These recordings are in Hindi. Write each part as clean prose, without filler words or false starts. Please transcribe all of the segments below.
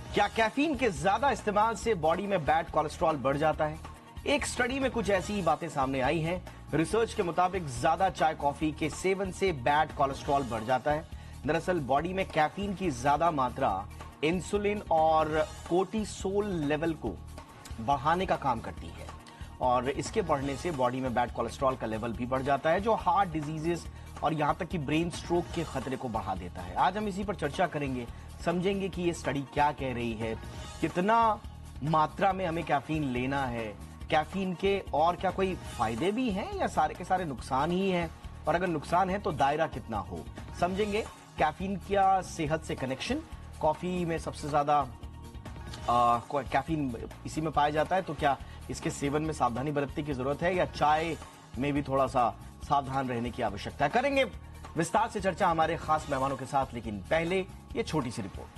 क्या कैफीन के ज्यादा इस्तेमाल से बॉडी में बैड कोलेस्ट्रॉल बढ़ जाता है? एक स्टडी में कुछ ऐसी ही बातें सामने आई हैं। रिसर्च के मुताबिक ज्यादा चाय कॉफी के सेवन से बैड कोलेस्ट्रॉल बढ़ जाता है। दरअसल बॉडी में कैफीन की ज्यादा मात्रा इंसुलिन और कोर्टिसोल लेवल को बढ़ाने का काम करती है और इसके बढ़ने से बॉडी में बैड कोलेस्ट्रॉल का लेवल भी बढ़ जाता है, जो हार्ट डिजीजेस और यहां तक कि ब्रेन स्ट्रोक के खतरे को बढ़ा देता है। आज हम इसी पर चर्चा करेंगे, समझेंगे कि ये स्टडी क्या कह रही है, कितना मात्रा में हमें कैफीन लेना है, कैफीन के और क्या कोई फायदे भी हैं या सारे के सारे नुकसान ही हैं, और अगर नुकसान है तो दायरा कितना हो। समझेंगे कैफीन का सेहत से कनेक्शन, कॉफी में सबसे ज्यादा कैफीन इसी में पाया जाता है, तो क्या इसके सेवन में सावधानी बरतने की जरूरत है या चाय में भी थोड़ा सा सावधान रहने की आवश्यकता है। करेंगे विस्तार से चर्चा हमारे खास मेहमानों के साथ, लेकिन पहले ये छोटी सी रिपोर्ट।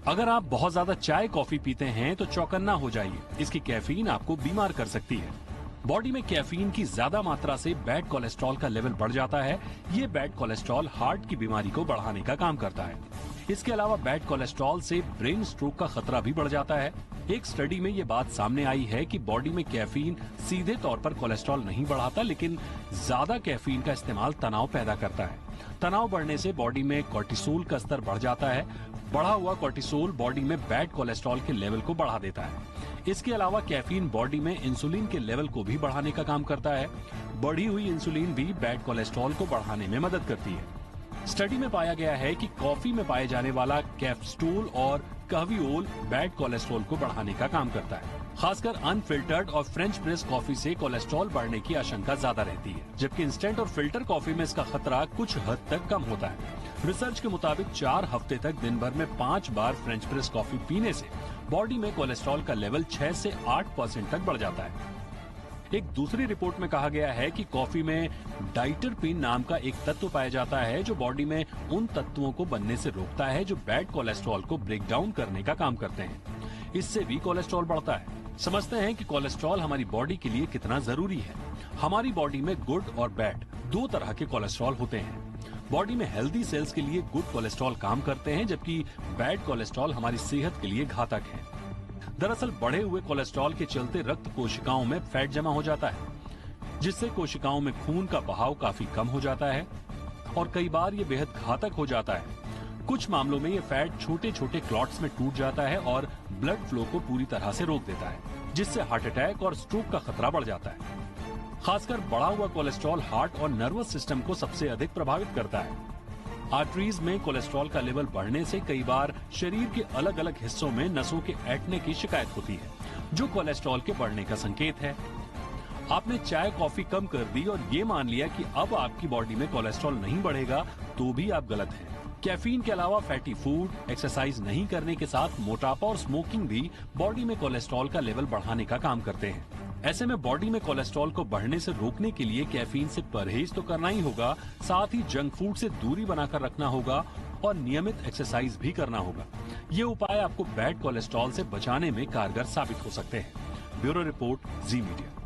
अगर आप बहुत ज्यादा चाय कॉफी पीते हैं तो चौकन्ना हो जाइए, इसकी कैफीन आपको बीमार कर सकती है। बॉडी में कैफीन की ज्यादा मात्रा से बैड कोलेस्ट्रॉल का लेवल बढ़ जाता है। ये बैड कोलेस्ट्रॉल हार्ट की बीमारी को बढ़ाने का काम करता है। इसके अलावा बैड कोलेस्ट्रॉल से ब्रेन स्ट्रोक का खतरा भी बढ़ जाता है। एक स्टडी में ये बात सामने आई है कि बॉडी में कैफीन सीधे तौर पर कोलेस्ट्रॉल नहीं बढ़ाता, लेकिन ज्यादा कैफीन का इस्तेमाल तनाव पैदा करता है। तनाव बढ़ने से बॉडी में कोर्टिसोल का स्तर बढ़ जाता है। बढ़ा हुआ कोर्टिसोल बॉडी में बैड कोलेस्ट्रॉल के लेवल को बढ़ा देता है। इसके अलावा कैफीन बॉडी में इंसुलिन के लेवल को भी बढ़ाने का काम करता है। बढ़ी हुई इंसुलिन भी बैड कोलेस्ट्रॉल को बढ़ाने में मदद करती है। स्टडी में पाया गया है कि कॉफी में पाए जाने वाला कैफस्टोल और कहवियोल बैड कोलेस्ट्रॉल को बढ़ाने का काम करता है। खासकर अनफिल्टर्ड और फ्रेंच प्रेस कॉफी से कोलेस्ट्रॉल बढ़ने की आशंका ज्यादा रहती है, जबकि इंस्टेंट और फिल्टर कॉफी में इसका खतरा कुछ हद तक कम होता है। रिसर्च के मुताबिक 4 हफ्ते तक दिन भर में 5 बार फ्रेंच प्रेस कॉफी पीने से बॉडी में कोलेस्ट्रॉल का लेवल 6 से 8% तक बढ़ जाता है। एक दूसरी रिपोर्ट में कहा गया है कि कॉफी में डाइटरपीन नाम का एक तत्व पाया जाता है, जो बॉडी में उन तत्वों को बनने से रोकता है जो बैड कोलेस्ट्रॉल को ब्रेक डाउन करने का काम करते हैं। इससे भी कोलेस्ट्रॉल बढ़ता है। समझते हैं कि कोलेस्ट्रॉल हमारी बॉडी के लिए कितना जरूरी है। हमारी बॉडी में गुड और बैड 2 तरह के कोलेस्ट्रॉल होते हैं। बॉडी में हेल्दी सेल्स के लिए गुड कोलेस्ट्रॉल काम करते हैं, जबकि बैड कोलेस्ट्रॉल हमारी सेहत के लिए घातक है। दरअसल बढ़े हुए कोलेस्ट्रॉल के चलते रक्त कोशिकाओं में फैट जमा हो जाता है, जिससे कोशिकाओं में खून का बहाव काफी कम हो जाता है और कई बार ये बेहद घातक हो जाता है। कुछ मामलों में ये फैट छोटे छोटे क्लॉट्स में टूट जाता है और ब्लड फ्लो को पूरी तरह से रोक देता है, जिससे हार्ट अटैक और स्ट्रोक का खतरा बढ़ जाता है। खासकर बढ़ा हुआ कोलेस्ट्रॉल हार्ट और नर्वस सिस्टम को सबसे अधिक प्रभावित करता है। आर्टरीज में कोलेस्ट्रॉल का लेवल बढ़ने से कई बार शरीर के अलग अलग हिस्सों में नसों के ऐंठने की शिकायत होती है, जो कोलेस्ट्रॉल के बढ़ने का संकेत है। आपने चाय कॉफी कम कर दी और ये मान लिया कि अब आपकी बॉडी में कोलेस्ट्रॉल नहीं बढ़ेगा, तो भी आप गलत हैं। कैफीन के अलावा फैटी फूड, एक्सरसाइज नहीं करने के साथ मोटापा और स्मोकिंग भी बॉडी में कोलेस्ट्रॉल का लेवल बढ़ाने का काम करते हैं। ऐसे में बॉडी में कोलेस्ट्रॉल को बढ़ने से रोकने के लिए कैफीन से परहेज तो करना ही होगा, साथ ही जंक फूड से दूरी बनाकर रखना होगा और नियमित एक्सरसाइज भी करना होगा। ये उपाय आपको बैड कोलेस्ट्रॉल से बचाने में कारगर साबित हो सकते हैं। ब्यूरो रिपोर्ट, जी मीडिया।